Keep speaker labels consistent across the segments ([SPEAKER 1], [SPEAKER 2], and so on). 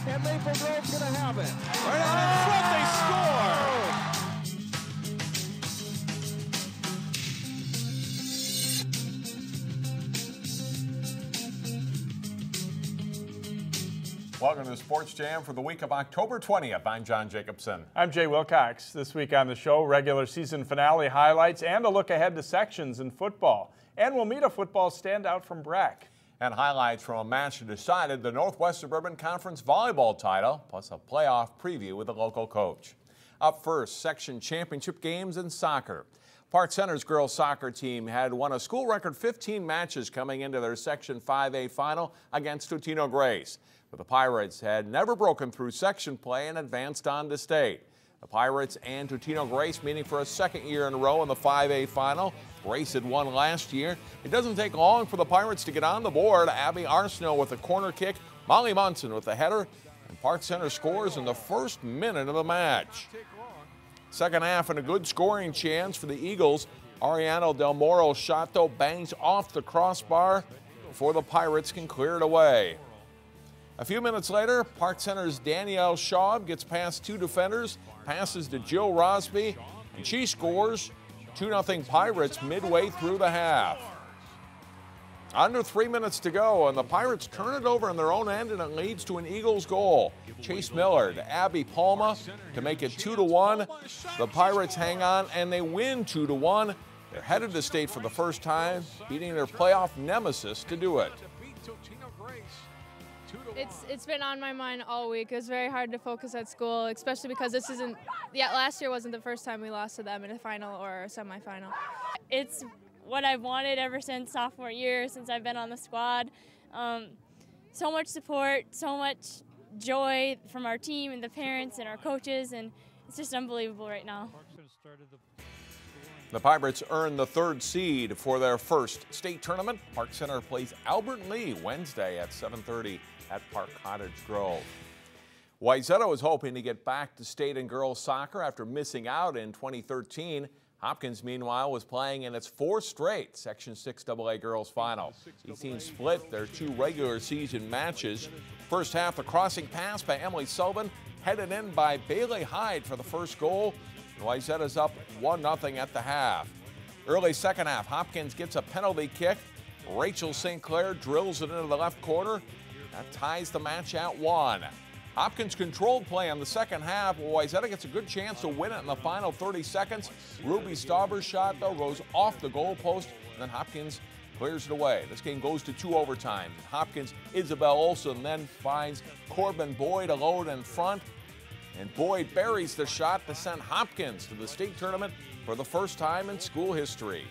[SPEAKER 1] and Maple Grove's going to have it.
[SPEAKER 2] Right out in front, they score! Welcome to the Sports Jam for the week of October 20th. I'm John Jacobson.
[SPEAKER 3] I'm Jay Wilcox. This week on the show, regular season finale highlights and a look ahead to sections in football. And we'll meet a football standout from Breck.
[SPEAKER 2] And highlights from a match that decided the Northwest Suburban Conference volleyball title, plus a playoff preview with a local coach. Up first, section championship games in soccer. Park Center's girls soccer team had won a school record 15 matches coming into their Section 5A final against Totino Grace. But the Pirates had never broken through section play and advanced on to state. The Pirates and Totino Grace meeting for a second year in a row in the 5A final. Grace had won last year. It doesn't take long for the Pirates to get on the board. Abby Arsenault with a corner kick, Molly Munson with the header, and Park Center scores in the first minute of the match. Second half and a good scoring chance for the Eagles. Ariano Del Moro's shot, though, bangs off the crossbar before the Pirates can clear it away. A few minutes later, Park Center's Danielle Schaub gets past two defenders, passes to Jill Rosby, and she scores. 2-0 Pirates midway through the half. Under 3 minutes to go, and the Pirates turn it over in their own end, and it leads to an Eagles goal. Chase Miller to Abby Palma to make it 2-1. The Pirates hang on, and they win 2-1. They're headed to state for the first time, beating their playoff nemesis to do it.
[SPEAKER 4] It's been on my mind all week. It was very hard to focus at school, especially because this isn't, last year wasn't the first time we lost to them in a final or a semifinal.
[SPEAKER 5] It's what I've wanted ever since sophomore year, since I've been on the squad. So much support, so much joy from our team and the parents and our coaches, and it's just unbelievable right now.
[SPEAKER 2] The Pirates earned the third seed for their first state tournament. Park Center plays Albert Lee Wednesday at 7:30 at Park Cottage Grove. Wayzata is hoping to get back to state in girls soccer after missing out in 2013. Hopkins, meanwhile, was playing in its fourth straight Section 6 AA girls final. These teams split their two regular season matches. First half, a crossing pass by Emily Sullivan, headed in by Bailey Hyde for the first goal. Wayzata's up 1-0 at the half. Early second half, Hopkins gets a penalty kick. Rachel St. Clair drills it into the left corner. That ties the match at 1. Hopkins controlled play in the second half. Wayzata gets a good chance to win it in the final 30 seconds. Ruby Stauber's shot, though, goes off the goalpost, and then Hopkins clears it away. This game goes to 2 overtimes. Hopkins' Isabel Olson then finds Corbin Boyd alone in front, and Boyd buries the shot to send Hopkins to the state tournament for the first time in school history.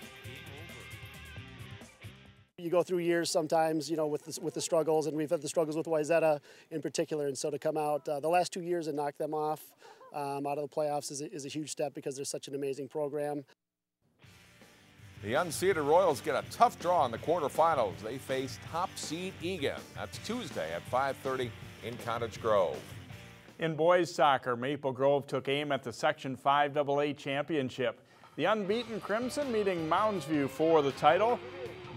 [SPEAKER 6] You go through years sometimes, you know, with the struggles, and we've had the struggles with Wayzata in particular, and so to come out the last 2 years and knock them off out of the playoffs is a huge step because they're such an amazing program.
[SPEAKER 2] The unseeded Royals get a tough draw in the quarterfinals. They face top seed Egan. That's Tuesday at 5:30 in Cottage Grove.
[SPEAKER 3] In boys soccer, Maple Grove took aim at the Section 5 AA championship. The unbeaten Crimson meeting Mounds View for the title.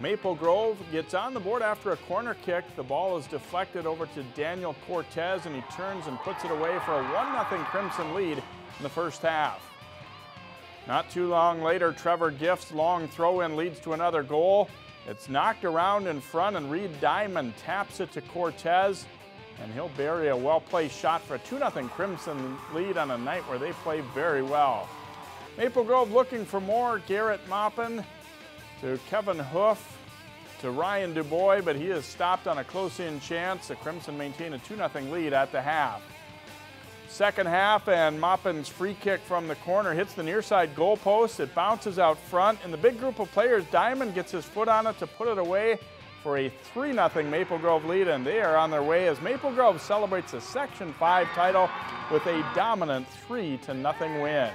[SPEAKER 3] Maple Grove gets on the board after a corner kick. The ball is deflected over to Daniel Cortez, and he turns and puts it away for a 1-0 Crimson lead in the first half. Not too long later, Trevor Gift's long throw-in leads to another goal. It's knocked around in front, and Reed Diamond taps it to Cortez, and he'll bury a well-placed shot for a 2-0 Crimson lead on a night where they play very well. Maple Grove looking for more. Garrett Maupin to Kevin Hoof to Ryan Dubois, but he is stopped on a close-in chance. The Crimson maintain a 2-0 lead at the half. Second half, and Maupin's free kick from the corner hits the near side goal post. It bounces out front, and the big group of players, Diamond gets his foot on it to put it away for a 3-0 Maple Grove lead, and they are on their way as Maple Grove celebrates the Section 5 title with a dominant 3-0 win.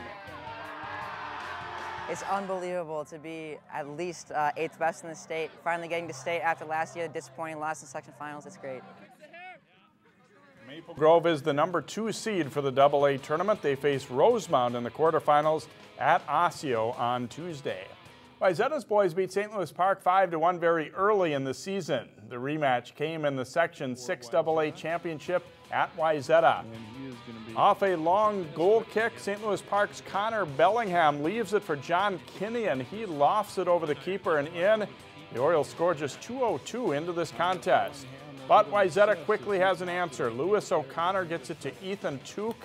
[SPEAKER 7] It's unbelievable to be at least 8th best in the state. Finally getting to state after last year, disappointing loss in section finals. It's great.
[SPEAKER 3] Maple Grove is the #2 seed for the AA tournament. They face Rosemount in the quarterfinals at Osseo on Tuesday. Wayzata's boys beat St. Louis Park 5-1 very early in the season. The rematch came in the Section 6 AA championship at Wayzata. Off a long goal kick, St. Louis Park's Connor Bellingham leaves it for John Kinney, and he lofts it over the keeper and in. The Orioles score just 2:02 into this contest. But Wayzata quickly has an answer. Lewis O'Connor gets it to Ethan Took,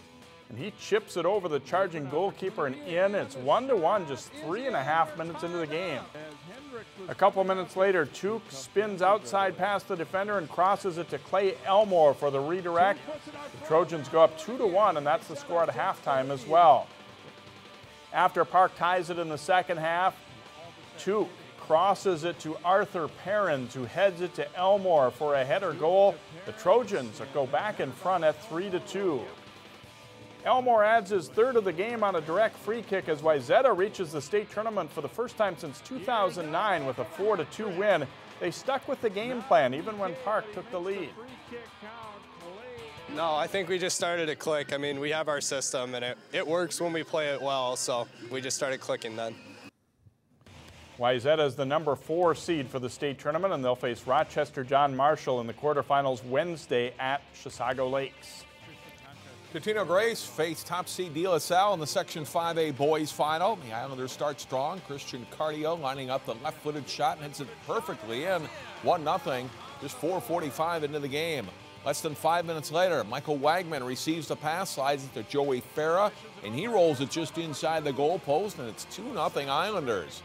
[SPEAKER 3] and he chips it over the charging goalkeeper and in. It's 1-1, just 3.5 minutes into the game. A couple minutes later, Took spins outside past the defender and crosses it to Clay Elmore for the redirect. The Trojans go up 2-1, and that's the score at halftime as well. After Park ties it in the second half, Took crosses it to Arthur Perrins, who heads it to Elmore for a header goal. The Trojans go back in front at 3-2. Elmore adds his third of the game on a direct free kick as Wayzata reaches the state tournament for the first time since 2009 with a 4-2 win. They stuck with the game plan even when Park took the lead.
[SPEAKER 8] No, I think we just started to click. I mean, we have our system and it works when we play it well, so we just started clicking then.
[SPEAKER 3] Wayzata is the number 4 seed for the state tournament, and they'll face Rochester John Marshall in the quarterfinals Wednesday at Chisago Lakes.
[SPEAKER 2] Totino Grace face top seed De La Salle in the Section 5A boys final. The Islanders start strong. Christian Cardio lining up the left-footed shot and hits it perfectly in. 1-0, just 4:45 into the game. Less than 5 minutes later, Michael Wagman receives the pass, slides it to Joey Farah, and he rolls it just inside the goal post, and it's 2-0 Islanders.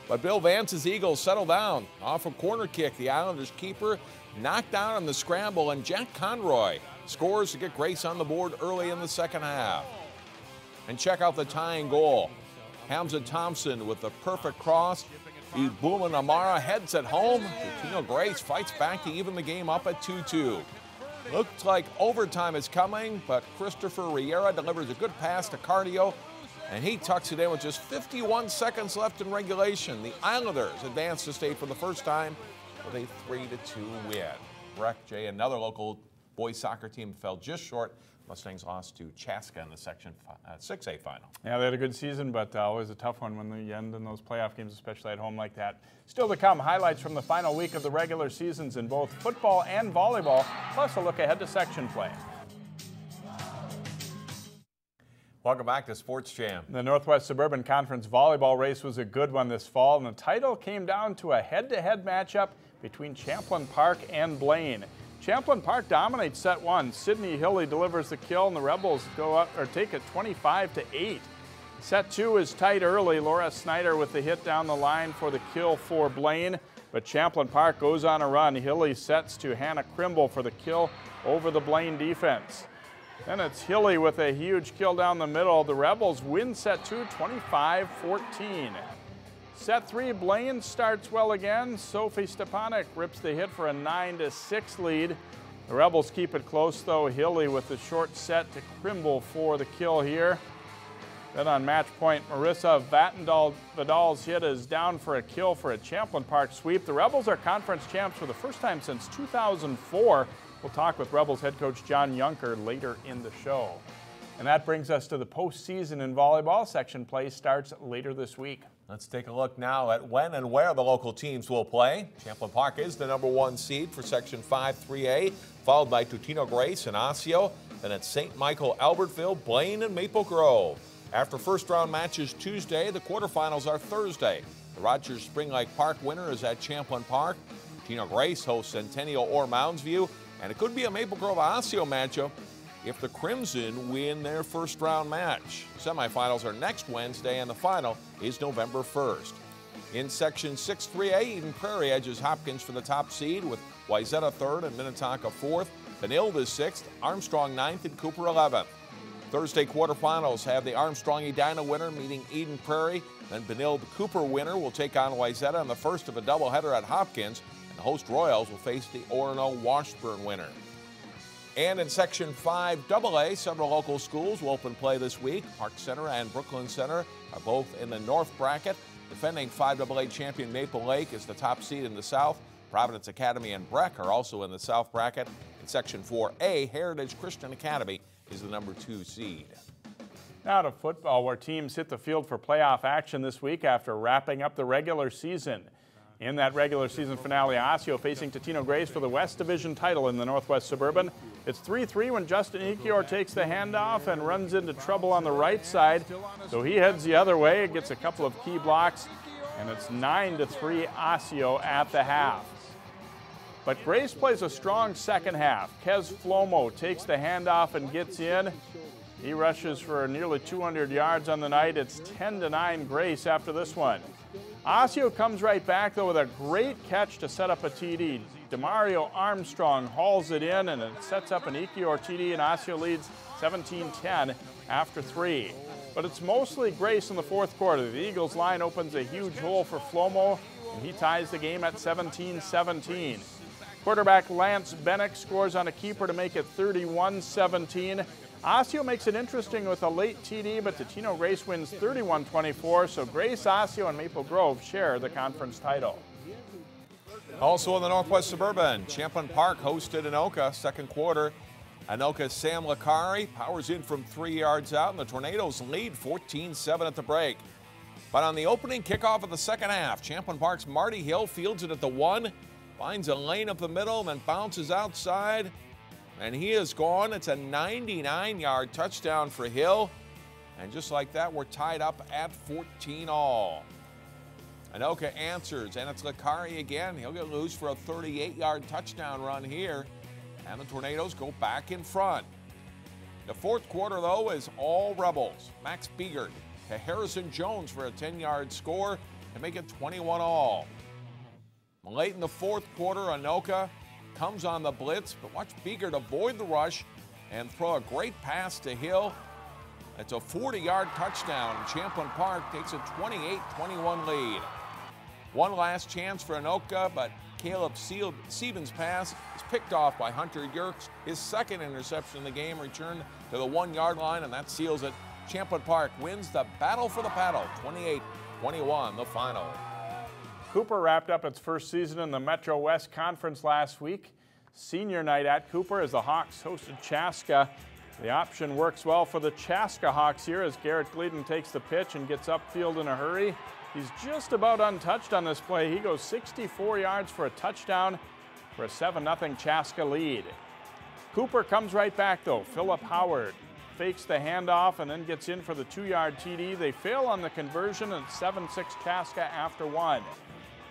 [SPEAKER 2] But Bill Vance's Eagles settle down. Off a corner kick, the Islanders keeper knocked down on the scramble, and Jack Conroy scores to get Grace on the board early in the second half. And check out the tying goal. Hamza Thompson with the perfect cross. Ibuma Namara heads it home. Totino Grace fights back to even the game up at 2-2. Looks like overtime is coming, but Christopher Riera delivers a good pass to Cardio, and he tucks it in with just 51 seconds left in regulation. The Islanders advance to state for the first time with a 3-2 win. Breck, Jay, another local boys soccer team fell just short. Mustangs lost to Chaska in the Section 6A final.
[SPEAKER 3] Yeah, they had a good season, but always a tough one when you end in those playoff games, especially at home like that. Still to come, highlights from the final week of the regular seasons in both football and volleyball, plus a look ahead to section play.
[SPEAKER 2] Welcome back to Sports Jam.
[SPEAKER 3] The Northwest Suburban Conference volleyball race was a good one this fall, and the title came down to a head-to-head matchup between Champlin Park and Blaine. Champlin Park dominates set 1. Sydney Hilly delivers the kill, and the Rebels take it 25-8. Set 2 is tight early. Laura Snyder with the hit down the line for the kill for Blaine, but Champlin Park goes on a run. Hilly sets to Hannah Crimble for the kill over the Blaine defense. Then it's Hilly with a huge kill down the middle. The Rebels win set 2, 25-14. Set 3, Blaine starts well again. Sophie Stepanek rips the hit for a 9-6 lead. The Rebels keep it close though. Hilly with the short set to Crimble for the kill here. Then on match point, Marissa Vidal's hit is down for a kill for a Champlin Park sweep. The Rebels are conference champs for the first time since 2004. We'll talk with Rebels head coach John Yunker later in the show. And that brings us to the postseason in volleyball. Section play starts later this week.
[SPEAKER 2] Let's take a look now at when and where the local teams will play. Champlin Park is the number 1 seed for Section 5-3A, followed by Totino Grace and Osseo. Then it's St. Michael, Albertville, Blaine, and Maple Grove. After first-round matches Tuesday, the quarterfinals are Thursday. The Rogers Spring Lake Park winner is at Champlin Park. Totino Grace hosts Centennial or Mounds View, and it could be a Maple Grove Osseo matchup if the Crimson win their first-round match. Semifinals are next Wednesday, and the final is November 1st. In Section 6-3A, Eden Prairie edges Hopkins for the top seed with Wayzata 3rd and Minnetonka 4th. Benilde is 6th, Armstrong 9th, and Cooper 11th. Thursday quarterfinals have the Armstrong Edina winner meeting Eden Prairie. Then Benilde Cooper winner will take on Wayzata in the first of a doubleheader at Hopkins. And the host Royals will face the Orono Washburn winner. And in Section 5AA, several local schools will open play this week. Park Center and Brooklyn Center are both in the North bracket. Defending 5AA champion Maple Lake is the top seed in the South. Providence Academy and Breck are also in the South bracket. In Section 4A, Heritage Christian Academy is the number 2 seed.
[SPEAKER 3] Now to football, where teams hit the field for playoff action this week after wrapping up the regular season. In that regular season finale, Osseo facing Totino Grace for the West Division title in the Northwest Suburban. It's 3-3 when Justin Ekior takes the handoff and runs into trouble on the right side. So he heads the other way, gets a couple of key blocks, and it's 9-3 Osseo at the half. But Grace plays a strong second half. Kez Flomo takes the handoff and gets in. He rushes for nearly 200 yards on the night. It's 10-9 Grace after this one. Osseo comes right back, though, with a great catch to set up a TD. Demario Armstrong hauls it in, and it sets up an Ekior TD, and Osseo leads 17-10 after 3. But it's mostly Grace in the fourth quarter. The Eagles line opens a huge hole for Flomo, and he ties the game at 17-17. Quarterback Lance Bennick scores on a keeper to make it 31-17. Osseo makes it interesting with a late TD, but Totino Grace wins 31-24, so Grace, Osseo, and Maple Grove share the conference title.
[SPEAKER 2] Also in the Northwest Suburban, Champlin Park hosted Anoka, second quarter. Anoka's Sam Licari powers in from 3 yards out, and the Tornadoes lead 14-7 at the break. But on the opening kickoff of the second half, Champlin Park's Marty Hill fields it at the 1, finds a lane up the middle, then bounces outside, and he is gone. It's a 99-yard touchdown for Hill. And just like that, we're tied up at 14 all. Anoka answers, and it's Licari again. He'll get loose for a 38-yard touchdown run here. And the Tornadoes go back in front. The fourth quarter, though, is all Rebels. Max Biegert to Harrison Jones for a 10-yard score to make it 21 all. Late in the fourth quarter, Anoka comes on the blitz, but watch Biegert avoid the rush and throw a great pass to Hill. It's a 40-yard touchdown, and Champlin Park takes a 28-21 lead. One last chance for Anoka, but Caleb Stevens' pass is picked off by Hunter Yerkes. His second interception in the game returned to the 1-yard line, and that seals it. Champlin Park wins the battle for the paddle, 28-21, the final.
[SPEAKER 3] Cooper wrapped up its first season in the Metro West Conference last week. Senior night at Cooper as the Hawks hosted Chaska. The option works well for the Chaska Hawks here as Garrett Gleaden takes the pitch and gets upfield in a hurry. He's just about untouched on this play. He goes 64 yards for a touchdown for a 7-0 Chaska lead. Cooper comes right back, though. Philip Howard fakes the handoff and then gets in for the 2-yard TD. They fail on the conversion, and 7-6 Chaska after 1.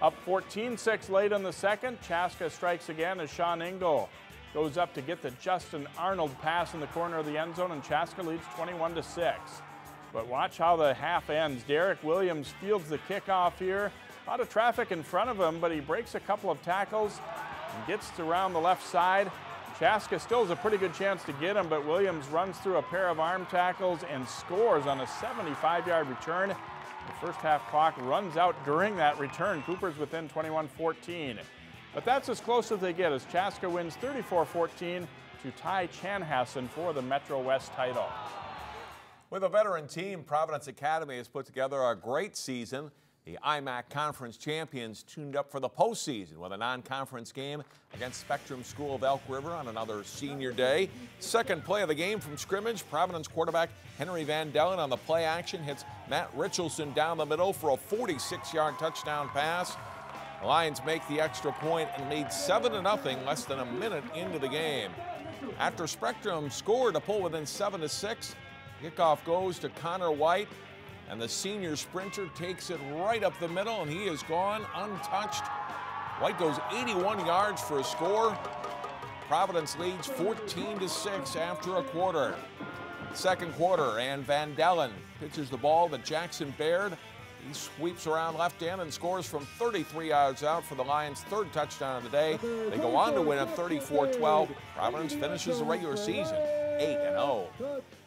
[SPEAKER 3] Up 14-6 late in the second, Chaska strikes again as Sean Engel goes up to get the Justin Arnold pass in the corner of the end zone, and Chaska leads 21-6. But watch how the half ends. Derek Williams fields the kickoff here. A lot of traffic in front of him, but he breaks a couple of tackles and gets around the left side. Chaska still has a pretty good chance to get him, but Williams runs through a pair of arm tackles and scores on a 75-yard return. The first half clock runs out during that return. Cooper's within 21-14. But that's as close as they get as Chaska wins 34-14 to tie Chanhassen for the Metro West title.
[SPEAKER 2] With a veteran team, Providence Academy has put together a great season. The IMAC Conference champions tuned up for the postseason with a non-conference game against Spectrum School of Elk River on another senior day. Second play of the game from scrimmage, Providence quarterback Henry Van Dellen on the play action hits Matt Richelson down the middle for a 46-yard touchdown pass. The Lions make the extra point and lead 7-0 less than a minute into the game. After Spectrum scored to pull within 7-6, kickoff goes to Connor White, and the senior sprinter takes it right up the middle, and he is gone untouched. White goes 81 yards for a score. Providence leads 14-6 after a quarter. Second quarter, and Van Dellen pitches the ball to Jackson Baird. He sweeps around left end and scores from 33 yards out for the Lions' third touchdown of the day. They go on to win at 34-12. Providence finishes the regular season 8-0.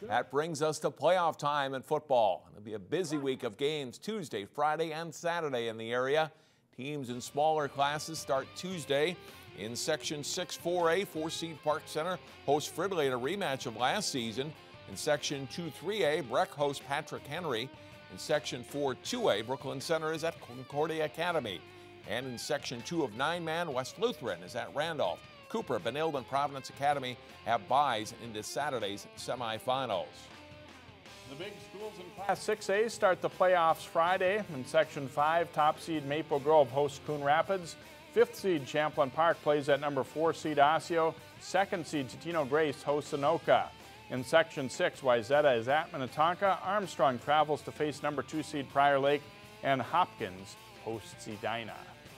[SPEAKER 2] That brings us to playoff time in football. It'll be a busy week of games Tuesday, Friday, and Saturday in the area. Teams in smaller classes start Tuesday. In Section 6-4A, 4-seed Park Center hosts Fridley in a rematch of last season. In Section 2-3A, Breck hosts Patrick Henry. In Section 4-2A, Brooklyn Center is at Concordia Academy. And in Section 2 of 9-man, West Lutheran is at Randolph. Cooper, Benilde, and Providence Academy have byes into Saturday's semifinals.
[SPEAKER 3] The big schools in Class 6A start the playoffs Friday. In Section 5, top seed Maple Grove hosts Coon Rapids. 5th seed Champlin Park plays at number 4 seed Osseo. Second seed Totino Grace hosts Anoka. In Section 6, Wayzata is at Minnetonka. Armstrong travels to face number 2 seed Prior Lake, and Hopkins hosts Edina.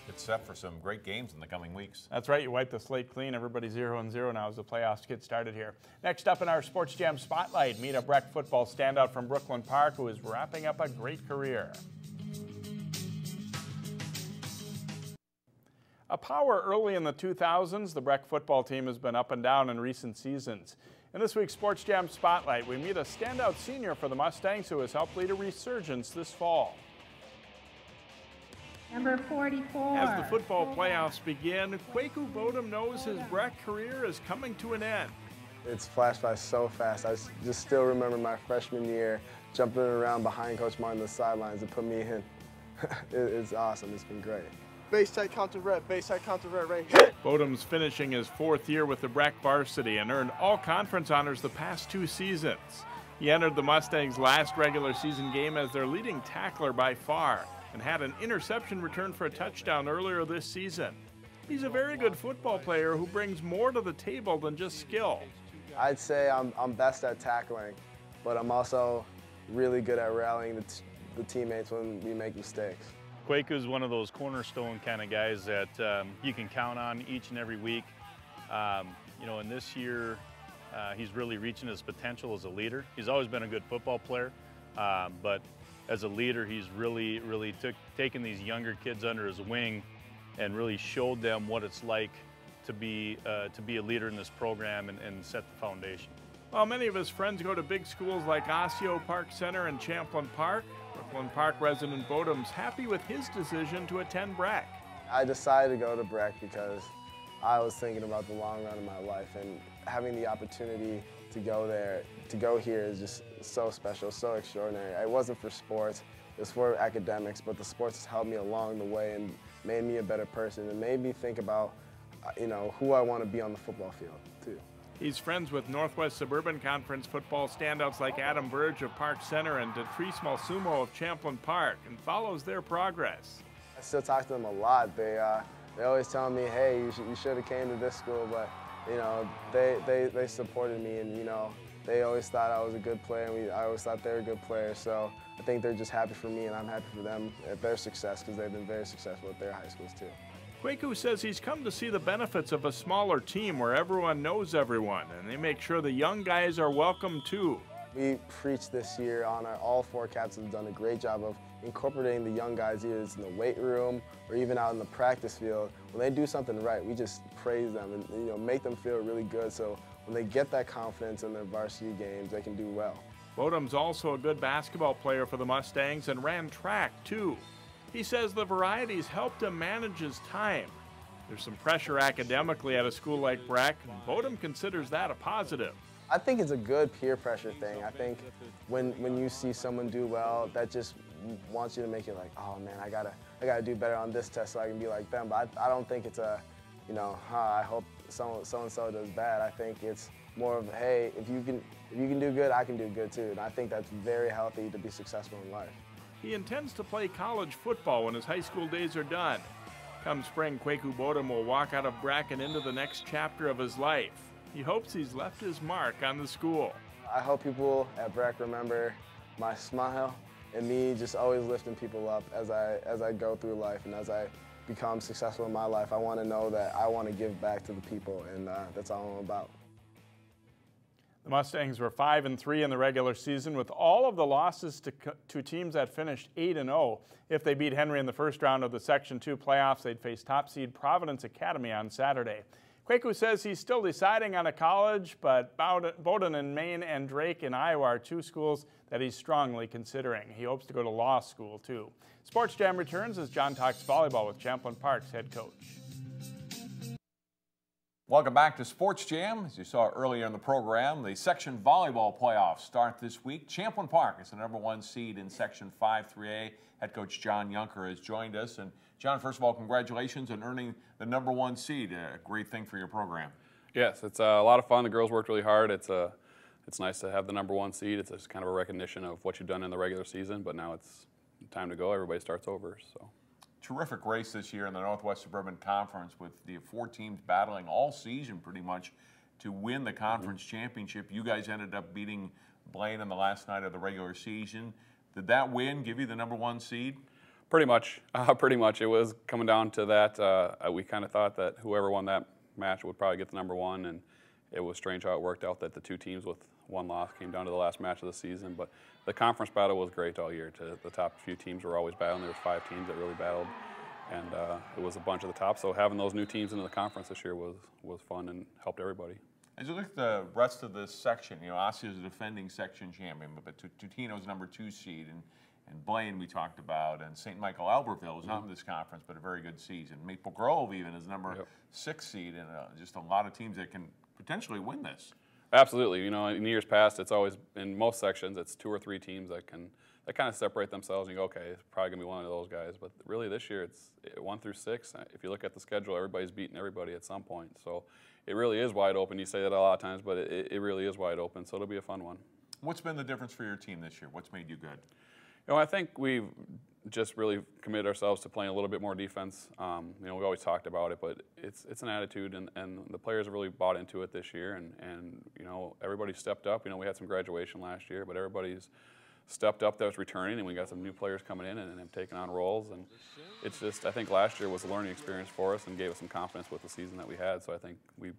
[SPEAKER 2] It's set for some great games in the coming weeks.
[SPEAKER 3] That's right. You wipe the slate clean. Everybody's 0-0 now as the playoffs get started here. Next up in our Sports Jam Spotlight, meet a Breck football standout from Brooklyn Park who is wrapping up a great career. A power early in the 2000s, the Breck football team has been up and down in recent seasons. In this week's Sports Jam Spotlight, we meet a standout senior for the Mustangs who has helped lead a resurgence this fall.
[SPEAKER 9] Number 44.
[SPEAKER 3] As the football playoffs begin, Kwaku Bodom knows his Breck career is coming to an end.
[SPEAKER 10] It's flashed by so fast. I just still remember my freshman year jumping around behind Coach Martin on the sidelines to put me in. It's awesome. It's been great.
[SPEAKER 11] Backside counter red, right here.
[SPEAKER 3] Bodom's finishing his 4th year with the Breck varsity and earned all conference honors the past 2 seasons. He entered the Mustangs' last regular season game as their leading tackler by far and had an interception return for a touchdown earlier this season. He's a very good football player who brings more to the table than just skill.
[SPEAKER 10] I'd say I'm best at tackling, but I'm also really good at rallying the teammates when we make mistakes.
[SPEAKER 12] Kwaku is one of those cornerstone kind of guys that you can count on each and every week. You know, and this year he's really reaching his potential as a leader. He's always been a good football player, but as a leader, he's really taken these younger kids under his wing and really showed them what it's like to be a leader in this program and set the foundation.
[SPEAKER 3] While many of his friends go to big schools like Osseo Park Center and Champlin Park, Brooklyn Park resident Bodom's happy with his decision to attend Breck.
[SPEAKER 10] I decided to go to Breck because I was thinking about the long run of my life, and having the opportunity to go there, to go here is just so special, so extraordinary. It wasn't for sports, it was for academics, but the sports has helped me along the way and made me a better person and made me think about, you know, who I want to be on the football field too.
[SPEAKER 3] He's friends with Northwest Suburban Conference football standouts like Adam Verge of Park Center and Detrice Malsumo of Champlin Park and follows their progress.
[SPEAKER 10] I still talk to them a lot. They always tell me, hey, you should have came to this school, but you know, they supported me, and you know, they always thought I was a good player, and I always thought they were good players. So I think they're just happy for me, and I'm happy for them at their success because they've been very successful at their high schools too.
[SPEAKER 3] Kwaku says he's come to see the benefits of a smaller team where everyone knows everyone, and they make sure the young guys are welcome too.
[SPEAKER 10] We preached this year on all 4 captains have done a great job of incorporating the young guys, either it's in the weight room or even out in the practice field. When they do something right, we just praise them and, you know, make them feel really good, so when they get that confidence in their varsity games, they can do well.
[SPEAKER 3] Bodom's also a good basketball player for the Mustangs and ran track too. He says the varieties helped him manage his time. There's some pressure academically at a school like Breck, and Bodom considers that a positive.
[SPEAKER 10] I think it's a good peer pressure thing. I think when you see someone do well, that just wants you to make it like, oh man, I gotta do better on this test so I can be like them. But I don't think it's a, you know, I hope so and so does bad. I think it's more of, hey, if you can do good, I can do good too. And I think that's very healthy to be successful in life.
[SPEAKER 3] He intends to play college football when his high school days are done. Come spring, Kwaku Bodom will walk out of Breck and into the next chapter of his life. He hopes he's left his mark on the school.
[SPEAKER 10] I hope people at Breck remember my smile and me just always lifting people up as I go through life and as I become successful in my life. I want to know that I want to give back to the people, and that's all I'm about.
[SPEAKER 3] The Mustangs were 5-3 in the regular season, with all of the losses to teams that finished 8-0. If they beat Henry in the first round of the Section 2 playoffs, they'd face top seed Providence Academy on Saturday. Kwaku says he's still deciding on a college, but Bowdoin in Maine and Drake in Iowa are 2 schools that he's strongly considering. He hopes to go to law school, too. Sports Jam returns as John talks volleyball with Champlin Park's head coach.
[SPEAKER 2] Welcome back to Sports Jam. As you saw earlier in the program, the Section Volleyball playoffs start this week. Champlin Park is the #1 seed in Section 5-3A. Head coach John Yunker has joined us. And John, first of all, congratulations on earning the #1 seed. A great thing for your program.
[SPEAKER 13] Yes, it's a lot of fun. The girls worked really hard. It's nice to have the #1 seed. It's just kind of a recognition of what you've done in the regular season, but now it's time to go. Everybody starts over. So.
[SPEAKER 2] Terrific race this year in the Northwest Suburban Conference with the 4 teams battling all season pretty much to win the conference championship. You guys ended up beating Blaine on the last night of the regular season. Did that win give you the #1 seed?
[SPEAKER 13] Pretty much. It was coming down to that. We kind of thought that whoever won that match would probably get the #1, and it was strange how it worked out that the two teams with one loss came down to the last match of the season. But the conference battle was great all year. The top few teams were always battling. There was 5 teams that really battled, and it was a bunch of the top. So having those new teams into the conference this year was fun and helped everybody.
[SPEAKER 2] As you look at the rest of this section, Osseo is a defending section champion, but Tutino's #2 seed, and Blaine we talked about, and St. Michael Albertville is not in this conference, but a very good season. Maple Grove even is #6 seed, and just a lot of teams that can potentially win this.
[SPEAKER 13] Absolutely. In years past, it's always, in most sections, it's 2 or 3 teams that kind of separate themselves and you go, okay, it's probably going to be one of those guys. But really this year, it's 1 through 6. If you look at the schedule, everybody's beating everybody at some point. So it really is wide open. You say that a lot of times, but it really is wide open. So it'll be a fun one.
[SPEAKER 2] What's been the difference for your team this year? What's made you good?
[SPEAKER 13] I think we've just really committed ourselves to playing a little bit more defense. We've always talked about it, but it's an attitude, and the players have really bought into it this year, and everybody stepped up. We had some graduation last year, but everybody's stepped up that was returning, and we got some new players coming in and have taken on roles, and it's just, I think last year was a learning experience for us and gave us some confidence with the season that we had, so I think we've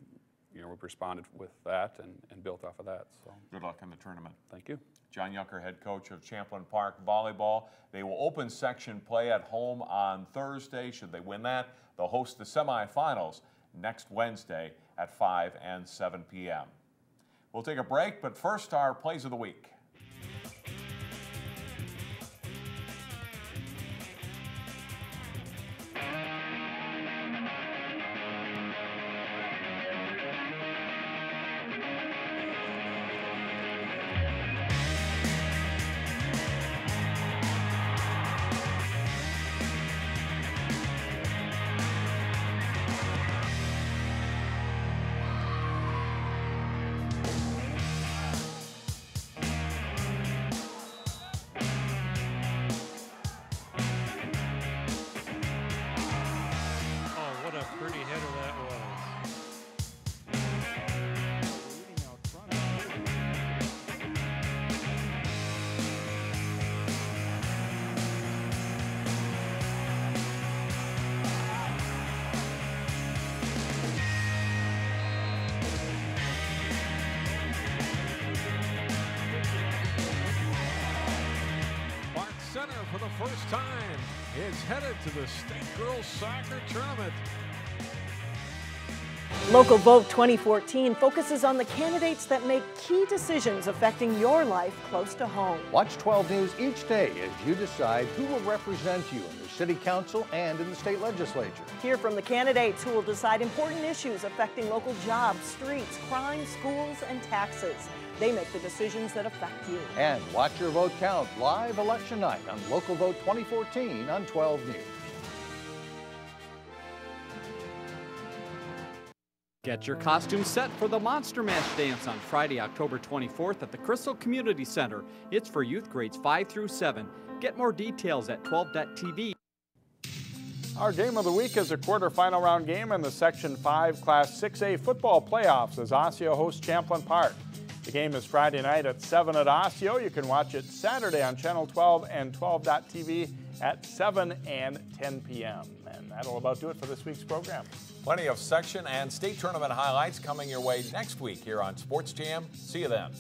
[SPEAKER 13] responded with that and built off of that. So
[SPEAKER 2] good luck in the tournament.
[SPEAKER 13] Thank you.
[SPEAKER 2] John Yunker, head coach of Champlin Park volleyball. They will open section play at home on Thursday. Should they win that, they'll host the semifinals next Wednesday at 5 and 7 p.m. We'll take a break, but first our plays of the week.
[SPEAKER 1] For the first time, is headed to the State Girls Soccer Tournament.
[SPEAKER 9] Local Vote 2014 focuses on the candidates that make key decisions affecting your life close to home.
[SPEAKER 14] Watch 12 News each day as you decide who will represent you in the City Council and in the state legislature.
[SPEAKER 9] Hear from the candidates who will decide important issues affecting local jobs, streets, crime, schools, and taxes. They make the decisions that affect you.
[SPEAKER 14] And watch your vote count live election night on Local Vote 2014 on 12 News.
[SPEAKER 15] Get your costume set for the Monster Mash Dance on Friday, October 24th at the Crystal Community Center. It's for youth grades 5 through 7. Get more details at 12.tv.
[SPEAKER 3] Our game of the week is a quarterfinal round game in the Section 5 Class 6A football playoffs as Osseo hosts Champlin Park. The game is Friday night at 7 at Osseo. You can watch it Saturday on Channel 12 and 12.tv at 7 and 10 p.m. And that'll about do it for this week's program.
[SPEAKER 2] Plenty of section and state tournament highlights coming your way next week here on Sports Jam. See you then.